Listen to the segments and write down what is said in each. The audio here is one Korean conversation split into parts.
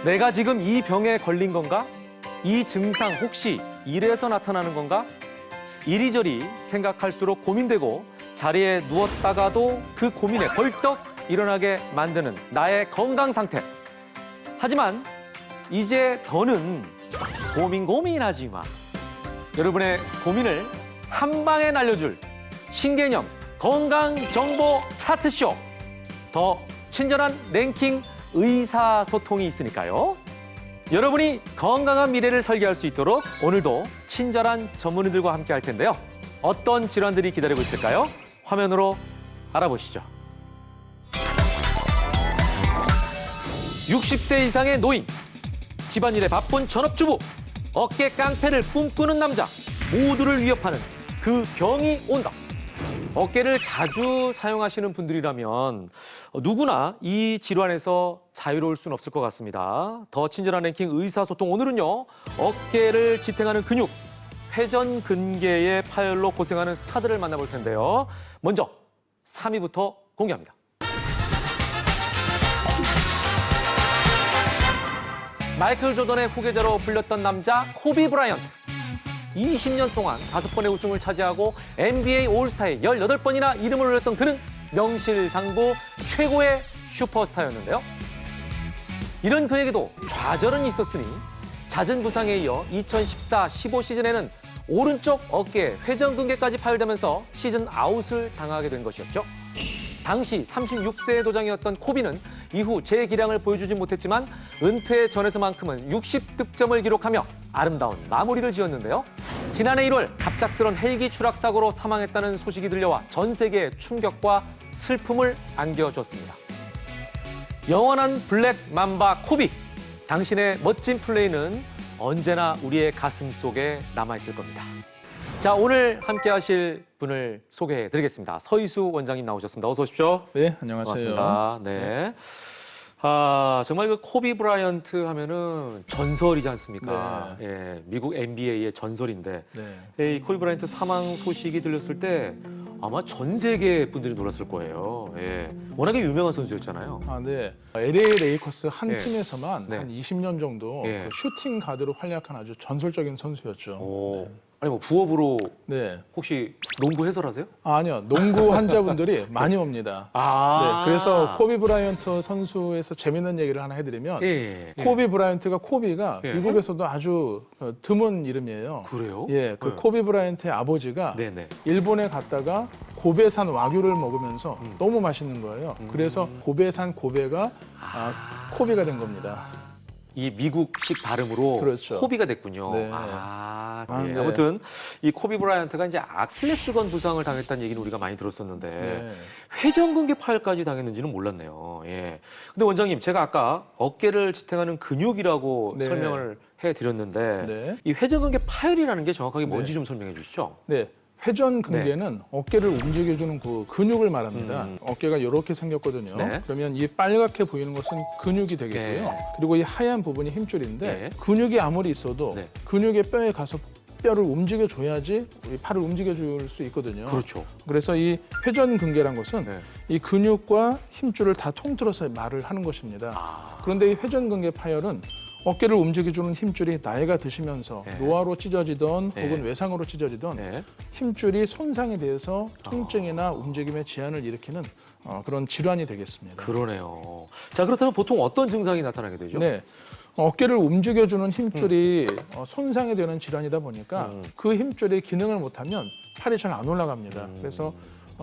내가 지금 이 병에 걸린 건가? 이 증상 혹시 이래서 나타나는 건가? 이리저리 생각할수록 고민되고 자리에 누웠다가도 그 고민에 벌떡 일어나게 만드는 나의 건강 상태. 하지만 이제 더는 고민하지 마. 여러분의 고민을 한 방에 날려줄 신개념 건강정보 차트쇼. 더 친절한 랭킹 의사소통이 있으니까요. 여러분이 건강한 미래를 설계할 수 있도록 오늘도 친절한 전문의들과 함께 할 텐데요. 어떤 질환들이 기다리고 있을까요? 화면으로 알아보시죠. 60대 이상의 노인, 집안일에 바쁜 전업주부, 어깨 깡패를 꿈꾸는 남자, 모두를 위협하는 그 병이 온다. 어깨를 자주 사용하시는 분들이라면 누구나 이 질환에서 자유로울 수는 없을 것 같습니다. 더 친절한 랭킹 의사소통, 오늘은요, 어깨를 지탱하는 근육, 회전근개의 파열로 고생하는 스타들을 만나볼 텐데요. 먼저 3위부터 공개합니다. 마이클 조던의 후계자로 불렸던 남자 코비 브라이언트. 20년 동안 5번의 우승을 차지하고 NBA 올스타에 18번이나 이름을 올렸던 그는 명실상부 최고의 슈퍼스타였는데요. 이런 그에게도 좌절은 있었으니 잦은 부상에 이어 2014-15 시즌에는 오른쪽 어깨 회전근개까지 파열되면서 시즌 아웃을 당하게 된 것이었죠. 당시 36세의 도장이었던 코비는 이후 재기량을 보여주지 못했지만 은퇴 전에서만큼은 60득점을 기록하며 아름다운 마무리를 지었는데요. 지난해 1월 갑작스런 헬기 추락 사고로 사망했다는 소식이 들려와 전 세계에 충격과 슬픔을 안겨줬습니다. 영원한 블랙 맘바 코비, 당신의 멋진 플레이는 언제나 우리의 가슴 속에 남아있을 겁니다. 자, 오늘 함께 하실 분을 소개해드리겠습니다. 서희수 원장님 나오셨습니다. 어서 오십시오. 네, 안녕하세요. 반갑습니다. 네. 정말 그 코비 브라이언트 하면은 전설이지 않습니까? 네. 예, 미국 NBA의 전설인데 네. 이 코비 브라이언트 사망 소식이 들렸을 때 아마 전 세계 분들이 놀랐을 거예요. 예. 워낙에 유명한 선수였잖아요. 네. LA 레이커스 한 예. 팀에서만 네. 한 20년 정도 예. 그 슈팅 가드로 활약한 아주 전설적인 선수였죠. 오. 아니 뭐 부업으로 네. 혹시 농구 해설하세요? 아니요, 농구 환자분들이 많이 옵니다. 아. 네, 그래서 코비 브라이언트 선수에서 재밌는 얘기를 하나 해드리면 예. 코비 브라이언트가 코비가 예. 미국에서도 아주 드문 이름이에요. 그래요? 예, 그 네. 코비 브라이언트의 아버지가 네네. 일본에 갔다가 고베산 와규를 먹으면서 너무 맛있는 거예요. 그래서 고베산 고베가 코비가 된 겁니다. 이 미국식 발음으로 그렇죠. 코비가 됐군요. 네. 네. 네. 아무튼 이 코비 브라이언트가 이제 아킬레스건 부상을 당했다는 얘기는 우리가 많이 들었었는데 네. 회전근개 파열까지 당했는지는 몰랐네요. 예. 근데 원장님, 제가 아까 어깨를 지탱하는 근육이라고 네. 설명을 해드렸는데 네. 이 회전근개 파열이라는 게 정확하게 뭔지 네. 좀 설명해 주시죠. 네. 회전근개는 어깨를 움직여주는 그 근육을 말합니다. 어깨가 이렇게 생겼거든요. 네. 그러면 이 빨갛게 보이는 것은 근육이 되겠고요. 네. 그리고 이 하얀 부분이 힘줄인데 네. 근육이 아무리 있어도 네. 근육의 뼈에 가서 뼈를 움직여줘야지 우리 팔을 움직여줄 수 있거든요. 그렇죠. 그래서 이 회전근개란 것은 네. 이 근육과 힘줄을 다 통틀어서 말을 하는 것입니다. 그런데 이 회전근개 파열은 어깨를 움직여주는 힘줄이 나이가 드시면서 네. 노화로 찢어지던 네. 혹은 외상으로 찢어지던 네. 힘줄이 손상이 돼서 통증이나 움직임의 제한을 일으키는 그런 질환이 되겠습니다. 그러네요. 자, 그렇다면 보통 어떤 증상이 나타나게 되죠? 네. 어깨를 움직여주는 힘줄이 손상이 되는 질환이다 보니까 그 힘줄이 기능을 못하면 팔이 잘 안 올라갑니다. 그래서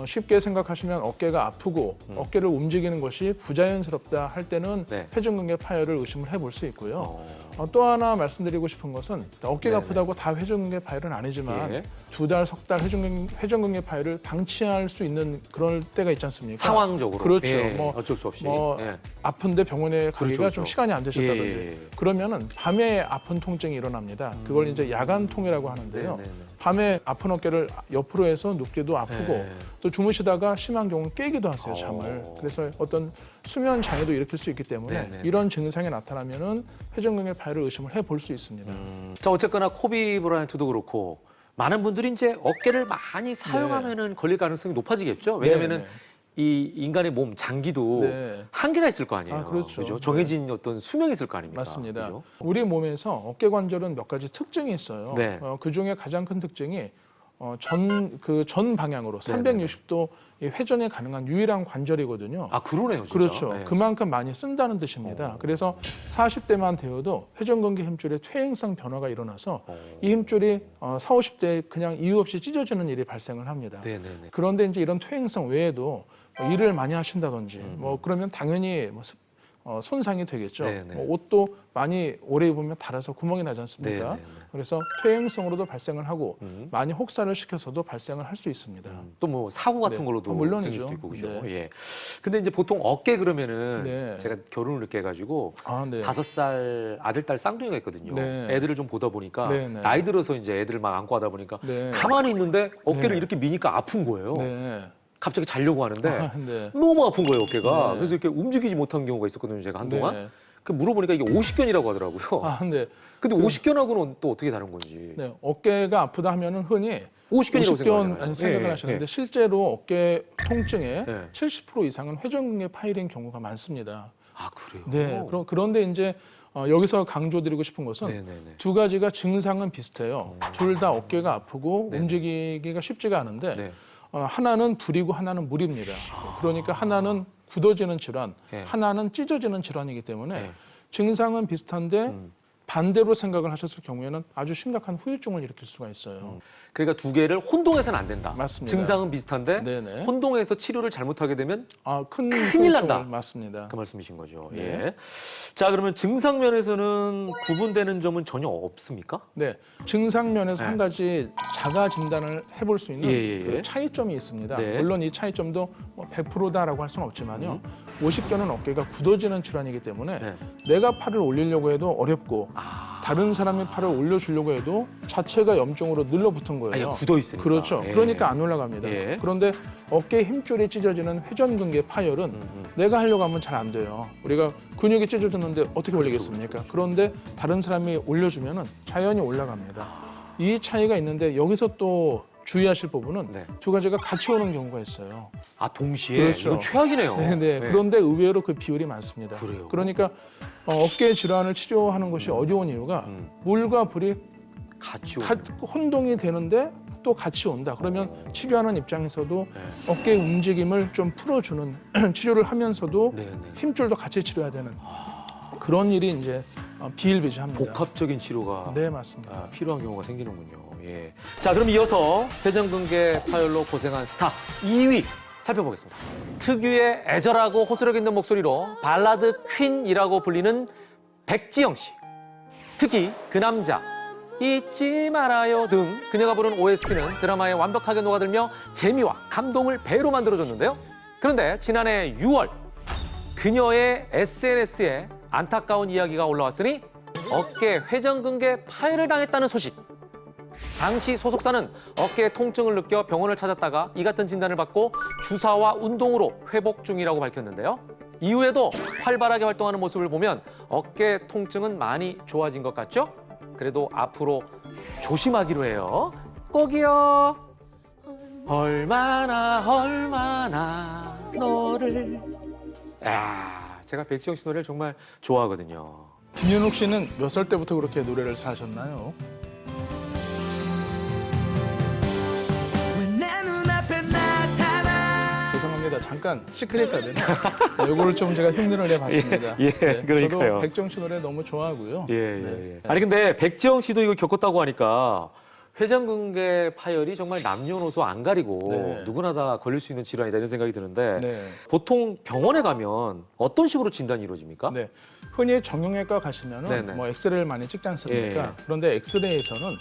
쉽게 생각하시면 어깨가 아프고 어깨를 움직이는 것이 부자연스럽다 할 때는 네. 회전근개 파열을 의심을 해볼 수 있고요. 또 하나 말씀드리고 싶은 것은 어깨가 네네. 아프다고 다 회전근개 파열은 아니지만 예. 2달, 석 달 회전근개 파열을 방치할 수 있는 그럴 때가 있지 않습니까? 상황적으로. 그렇죠. 예, 뭐, 어쩔 수 없이. 뭐 예. 아픈데 병원에 가기가 그렇죠, 좀 그렇죠. 시간이 안 되셨다든지 예. 그러면은 밤에 아픈 통증이 일어납니다. 그걸 이제 야간통이라고 하는데요. 네네네. 밤에 아픈 어깨를 옆으로 해서 눕기도 아프고 네. 또 주무시다가 심한 경우는 깨기도 하세요, 잠을. 어. 그래서 어떤 수면 장애도 일으킬 수 있기 때문에 네네. 이런 증상이 나타나면은 회전근개 파열을 의심을 해볼 수 있습니다. 자, 어쨌거나 코비 브라이언트도 그렇고 많은 분들이 이제 어깨를 많이 사용하면은 걸릴 가능성이 높아지겠죠. 왜냐면은 네, 네. 이 인간의 몸 장기도 네. 한계가 있을 거 아니에요. 아, 그렇죠. 그죠? 정해진 어떤 수명이 있을 거 아닙니까? 맞습니다. 그죠? 우리 몸에서 어깨 관절은 몇 가지 특징이 있어요. 네. 그 중에 가장 큰 특징이 전 방향으로 360도 회전이 가능한 유일한 관절이거든요. 아, 그러네요, 진짜. 그렇죠. 네. 그만큼 많이 쓴다는 뜻입니다. 그래서 40대만 되어도 회전근개 힘줄에 퇴행성 변화가 일어나서 이 힘줄이 40, 50대에 그냥 이유 없이 찢어지는 일이 발생을 합니다. 네네네. 그런데 이제 이런 퇴행성 외에도 뭐 일을 많이 하신다든지 뭐 그러면 당연히 뭐 손상이 되겠죠. 네네. 뭐 옷도 많이 오래 입으면 닳아서 구멍이 나지 않습니까? 네네네. 그래서 퇴행성으로도 발생을 하고 많이 혹사를 시켜서도 발생을 할 수 있습니다. 또 뭐 사고 같은 네. 걸로도 물론이죠. 생길 수도 있고 그죠. 네. 예. 근데 이제 보통 어깨 그러면은 네. 제가 결혼을 늦게 해가지고 아, 네. 5살 아들 딸 쌍둥이가 있거든요. 네. 애들을 좀 보다 보니까 네, 네. 나이 들어서 이제 애들을 막 안고 하다 보니까 네. 가만히 있는데 어깨를 네. 이렇게 미니까 아픈 거예요. 네. 갑자기 자려고 하는데 아, 네. 너무 아픈 거예요 어깨가. 네. 그래서 이렇게 움직이지 못한 경우가 있었거든요 제가 한동안. 네. 그 물어보니까 이게 오십견이라고 하더라고요. 아, 네. 근데 오십견하고는 또 어떻게 다른 건지. 네. 어깨가 아프다 하면은 흔히 오십견이라고 오십견 생각하잖아요. 생각을 예, 하시는데 예. 실제로 어깨 통증의 네. 70% 이상은 회전근개 파열인 경우가 많습니다. 아 그래요? 네. 그런데 이제 여기서 강조드리고 싶은 것은 네네네. 두 가지가 증상은 비슷해요. 둘 다 어깨가 아프고 네. 움직이기가 쉽지가 않은데 네. 하나는 불이고 하나는 물입니다. 그러니까 하나는 굳어지는 질환, 네. 하나는 찢어지는 질환이기 때문에 네. 증상은 비슷한데 반대로 생각을 하셨을 경우에는 아주 심각한 후유증을 일으킬 수가 있어요. 그러니까 두 개를 혼동해서는 안 된다. 맞습니다. 증상은 비슷한데 네네. 혼동해서 치료를 잘못하게 되면 큰 큰일 후유증을 난다. 맞습니다. 그 말씀이신 거죠. 네. 예. 자 그러면 증상 면에서는 구분되는 점은 전혀 없습니까? 네, 증상 면에서 네. 한 가지 자가 진단을 해볼 수 있는 예, 예, 예. 그 차이점이 있습니다. 네. 물론 이 차이점도 100%다라고 할 수는 없지만요. 50견은 어깨가 굳어지는 질환이기 때문에 네. 내가 팔을 올리려고 해도 어렵고 다른 사람이 팔을 올려주려고 해도 자체가 염증으로 늘러붙은 거예요. 아니 굳어 있으니까. 그렇죠. 예. 그러니까 안 올라갑니다. 예. 그런데 어깨 힘줄이 찢어지는 회전근개 파열은 내가 하려고 하면 잘 안 돼요. 우리가 근육이 찢어졌는데 어떻게 올리겠습니까? 그런데 다른 사람이 올려주면은 자연히 올라갑니다. 이 차이가 있는데 여기서 또 주의하실 부분은 네. 두 가지가 같이 오는 경우가 있어요. 아 동시에 그렇죠. 이건 최악이네요. 네. 그런데 의외로 그 비율이 많습니다. 그래요? 그러니까 어깨 질환을 치료하는 것이 어려운 이유가 물과 불이 같이 혼동이 되는데 또 같이 온다. 그러면 치료하는 입장에서도 네. 어깨 움직임을 좀 풀어주는 치료를 하면서도 네, 네. 힘줄도 같이 치료해야 되는 그런 일이 이제 비일비재합니다. 복합적인 치료가 네, 맞습니다. 필요한 경우가 생기는군요. 예. 자, 그럼 이어서 회전근개 파열로 고생한 스타 2위 살펴보겠습니다. 특유의 애절하고 호소력 있는 목소리로 발라드 퀸이라고 불리는 백지영 씨. 특히 그 남자, 잊지 말아요 등 그녀가 부른 OST는 드라마에 완벽하게 녹아들며 재미와 감동을 배로 만들어줬는데요. 그런데 지난해 6월 그녀의 SNS에 안타까운 이야기가 올라왔으니 어깨 회전근개 파열을 당했다는 소식. 당시 소속사는 어깨 통증을 느껴 병원을 찾았다가 이 같은 진단을 받고 주사와 운동으로 회복 중이라고 밝혔는데요. 이후에도 활발하게 활동하는 모습을 보면 어깨 통증은 많이 좋아진 것 같죠? 그래도 앞으로 조심하기로 해요. 꼭이요. 얼마나 너를. 제가 백지영 씨 노래를 정말 좋아하거든요. 김윤욱 씨는 몇 살 때부터 그렇게 노래를 잘하셨나요? 죄송합니다. 잠깐 시크릿가든요. 이거를 좀 제가 흉내를 내봤습니다. 예, 네, 그러니까요. 저도 백정 씨 노래 너무 좋아하고요. 예. 아니 근데 백지영 씨도 이거 겪었다고 하니까 회전근개 파열이 정말 남녀노소 안 가리고 네. 누구나 다 걸릴 수 있는 질환이다 이런 생각이 드는데 네. 보통 병원에 가면 어떤 식으로 진단이 이루어집니까? 네. 흔히 정형외과 가시면은 네네. 뭐 엑스레이를 많이 찍지 않습니까? 예. 그런데 엑스레이에서는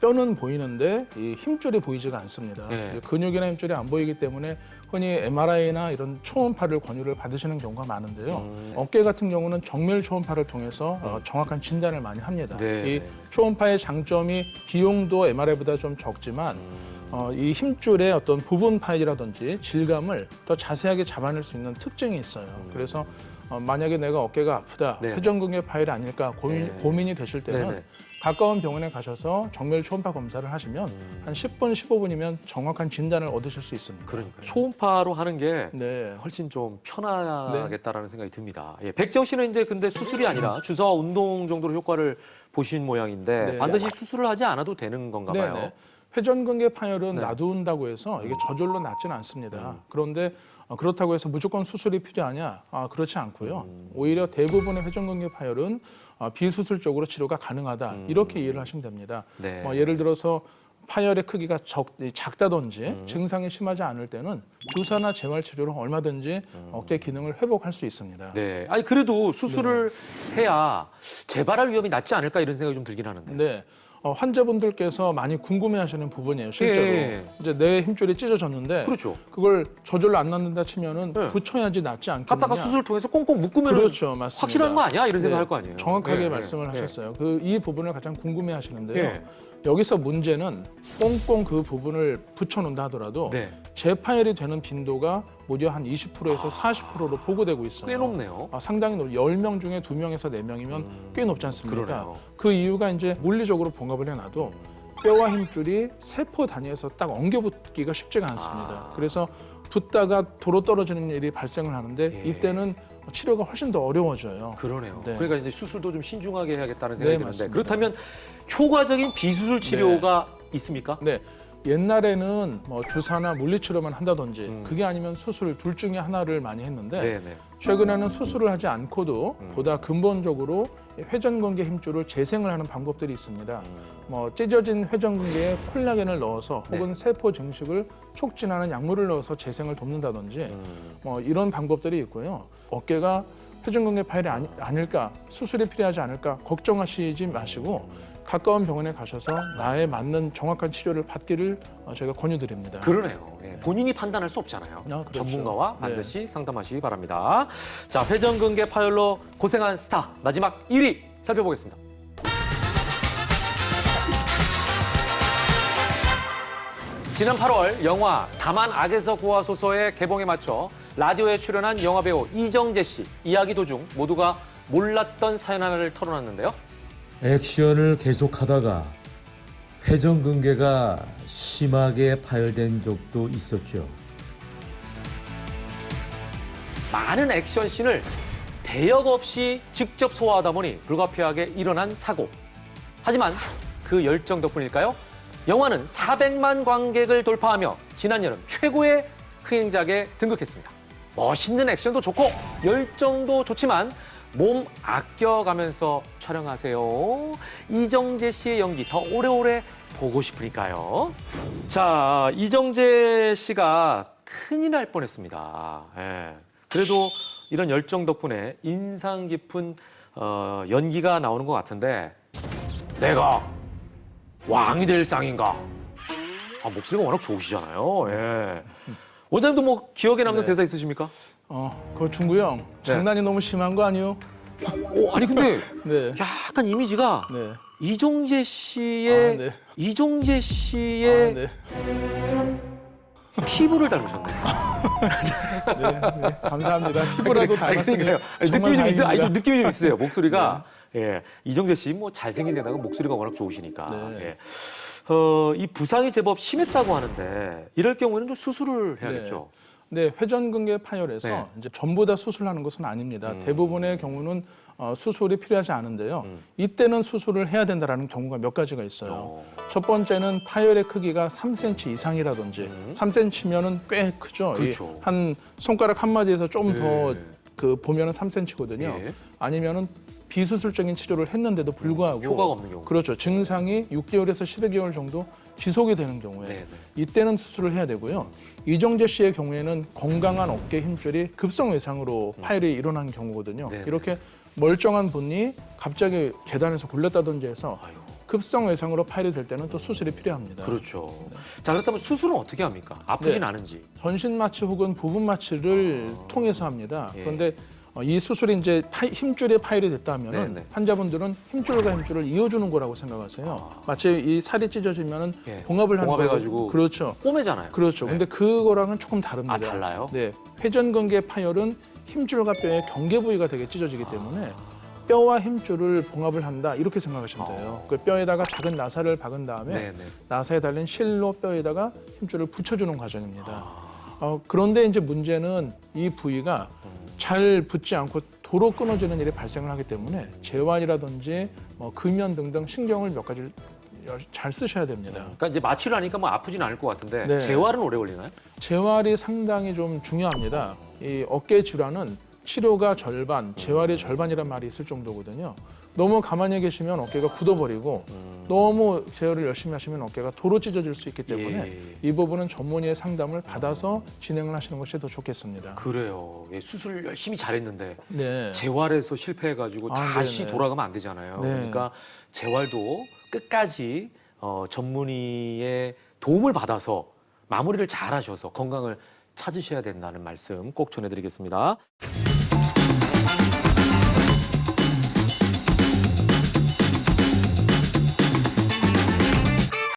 뼈는 보이는데 이 힘줄이 보이지가 않습니다. 예. 근육이나 힘줄이 안 보이기 때문에 흔히 MRI나 이런 초음파를 권유를 받으시는 경우가 많은데요. 어깨 같은 경우는 정밀 초음파를 통해서 정확한 진단을 많이 합니다. 네. 이 초음파의 장점이 비용도 MRI보다 좀 적지만 이 힘줄의 어떤 부분 파일이라든지 질감을 더 자세하게 잡아낼 수 있는 특징이 있어요. 그래서 만약에 내가 어깨가 아프다, 네. 회전근개 파열이 아닐까 고민이 되실 때는 네네. 가까운 병원에 가셔서 정밀 초음파 검사를 하시면 한 10분, 15분이면 정확한 진단을 얻으실 수 있습니다. 그러니까 초음파로 하는 게 네. 훨씬 좀 편하겠다라는 생각이 듭니다. 예, 백지영 씨는 이제 근데 수술이 아니라 주사와 운동 정도로 효과를 보신 모양인데 네. 반드시 수술을 하지 않아도 되는 건가 봐요. 네네. 회전근개 파열은 네. 놔둔다고 해서 이게 저절로 낫지는 않습니다. 그런데 그렇다고 해서 무조건 수술이 필요하냐? 그렇지 않고요. 오히려 대부분의 회전근개 파열은 비수술적으로 치료가 가능하다. 이렇게 이해를 하시면 됩니다. 네. 예를 들어서 파열의 크기가 작다든지 증상이 심하지 않을 때는 주사나 재활 치료로 얼마든지 어깨 기능을 회복할 수 있습니다. 네. 아니 그래도 수술을 해야 재발할 위험이 낮지 않을까 이런 생각이 좀 들긴 하는데. 네. 환자분들께서 많이 궁금해하시는 부분이에요. 실제로 예. 이제 내 힘줄이 찢어졌는데 그렇죠. 그걸 저절로 안 낫는다 치면은 네. 붙여야지 낫지 않겠느냐. 갖다가 수술 통해서 꽁꽁 묶으면 그렇죠, 맞습니다. 확실한 거 아니야? 이런 네, 생각할 거 아니에요. 정확하게 예, 말씀을 예, 하셨어요. 이 부분을 가장 궁금해하시는데요. 예. 여기서 문제는 꽁꽁 그 부분을 붙여놓는다 하더라도 네. 재파열이 되는 빈도가 무려 한 20%에서 40%로 보고되고 있어요. 꽤 높네요. 상당히 높. 10명 중에 2명에서 4명이면 꽤 높지 않습니까? 그러네요. 그 이유가 이제 물리적으로 봉합을 해놔도 뼈와 힘줄이 세포 단위에서 딱 엉겨붙기가 쉽지가 않습니다. 그래서 붙다가 도로 떨어지는 일이 발생을 하는데 예. 이때는 치료가 훨씬 더 어려워져요. 그러네요. 네. 그러니까 이제 수술도 좀 신중하게 해야겠다는 생각이 드는데 맞습니다. 그렇다면 효과적인 비수술 치료가 있습니까? 네. 옛날에는 주사나 물리치료만 한다든지 그게 아니면 수술 둘 중에 하나를 많이 했는데 네네. 최근에는 수술을 하지 않고도 보다 근본적으로 회전근개 힘줄을 재생을 하는 방법들이 있습니다. 찢어진 회전근개에 콜라겐을 넣어서 혹은 네. 세포 증식을 촉진하는 약물을 넣어서 재생을 돕는다든지 이런 방법들이 있고요. 어깨가 회전근개 파열이 아닐까, 수술이 필요하지 않을까 걱정하시지 마시고 가까운 병원에 가셔서 나에 맞는 정확한 치료를 받기를 저희가 권유드립니다. 그러네요. 예, 본인이 판단할 수 없잖아요. 그렇죠. 전문가와 네. 반드시 상담하시기 바랍니다. 자, 회전근개 파열로 고생한 스타 마지막 1위 살펴보겠습니다. 지난 8월 영화 다만 악에서 구하소서의 개봉에 맞춰 라디오에 출연한 영화배우 이정재 씨 이야기 도중 모두가 몰랐던 사연 하나를 털어놨는데요. 액션을 계속하다가 회전근개가 심하게 파열된 적도 있었죠. 많은 액션씬을 대역 없이 직접 소화하다 보니 불가피하게 일어난 사고. 하지만 그 열정 덕분일까요? 영화는 400만 관객을 돌파하며 지난 여름 최고의 흥행작에 등극했습니다. 멋있는 액션도 좋고 열정도 좋지만 몸 아껴가면서 촬영하세요. 이정재 씨의 연기 더 오래오래 보고 싶으니까요. 자, 이정재 씨가 큰일 날 뻔했습니다. 예. 그래도 이런 열정 덕분에 인상 깊은 연기가 나오는 것 같은데 내가 왕이 될 상인가? 목소리가 워낙 좋으시잖아요. 예. 원장님도 뭐 기억에 남는 네. 대사 있으십니까? 그 중구 형 장난이 너무 심한 거 아니요? 아니 근데 네. 약간 이미지가 네. 이정재 씨의 네. 이정재 씨의 네. 피부를 닮으셨네요. 네. 감사합니다. 피부라도 닮았으니 그러니까요. 정말 느낌이 좀 있어요. 다행입니다. 좀 느낌이 좀 있어요. 목소리가. 예. 이정재 씨 뭐 잘생긴 데다가 목소리가 워낙 좋으시니까. 네. 예. 이 부상이 제법 심했다고 하는데 이럴 경우에는 좀 수술을 해야겠죠. 네, 회전근개 파열에서 네. 이제 전부 다 수술하는 것은 아닙니다. 대부분의 경우는 수술이 필요하지 않은데요. 이때는 수술을 해야 된다라는 경우가 몇 가지가 있어요. 첫 번째는 파열의 크기가 3cm 이상이라든지 3cm면은 꽤 크죠. 그렇죠. 한 손가락 한 마디에서 좀 더 네. 보면은 3cm거든요. 예. 아니면은 비수술적인 치료를 했는데도 불구하고 효과가 없는 경우. 그렇죠. 증상이 6개월에서 12개월 정도 지속이 되는 경우에 네, 네. 이때는 수술을 해야 되고요. 이정재 씨의 경우에는 건강한 어깨 힘줄이 급성 외상으로 파열이 일어난 경우거든요. 네, 네. 이렇게 멀쩡한 분이 갑자기 계단에서 굴렸다든지 해서 급성 외상으로 파열이 될 때는 또 수술이 필요합니다. 그렇죠. 자, 그렇다면 수술은 어떻게 합니까? 아프진 네. 않은지. 전신 마취 혹은 부분 마취를 통해서 합니다. 예. 그런데 이 수술이 이제 힘줄에 파열이 됐다면 네네. 환자분들은 힘줄과 힘줄을 이어주는 거라고 생각하세요. 마치 이 살이 찢어지면 예. 봉합을 하는 봉합해가지고 거고. 그렇죠. 꼬매잖아요. 그렇죠. 네. 근데 그거랑은 조금 다릅니다. 아, 달라요? 네. 회전근개 파열은 힘줄과 뼈의 경계 부위가 되게 찢어지기 때문에 뼈와 힘줄을 봉합을 한다 이렇게 생각하시면 돼요. 그 뼈에다가 작은 나사를 박은 다음에 네네. 나사에 달린 실로 뼈에다가 힘줄을 붙여주는 과정입니다. 그런데 이제 문제는 이 부위가 잘 붙지 않고 도로 끊어지는 일이 발생을 하기 때문에 재활이라든지 금연 등등 신경을 몇 가지를 잘 쓰셔야 됩니다. 그러니까 이제 마취를 하니까 뭐 아프진 않을 것 같은데 네. 재활은 오래 걸리나요? 재활이 상당히 좀 중요합니다. 이 어깨 질환은 치료가 절반, 재활이 절반이란 말이 있을 정도거든요. 너무 가만히 계시면 어깨가 굳어버리고 너무 재활을 열심히 하시면 어깨가 도로 찢어질 수 있기 때문에 예. 이 부분은 전문의의 상담을 받아서 진행을 하시는 것이 더 좋겠습니다. 그래요. 예, 수술 열심히 잘했는데 네. 재활에서 실패해가지고 다시 네네. 돌아가면 안 되잖아요. 네. 그러니까 재활도 끝까지 전문의의 도움을 받아서 마무리를 잘 하셔서 건강을 찾으셔야 된다는 말씀 꼭 전해드리겠습니다.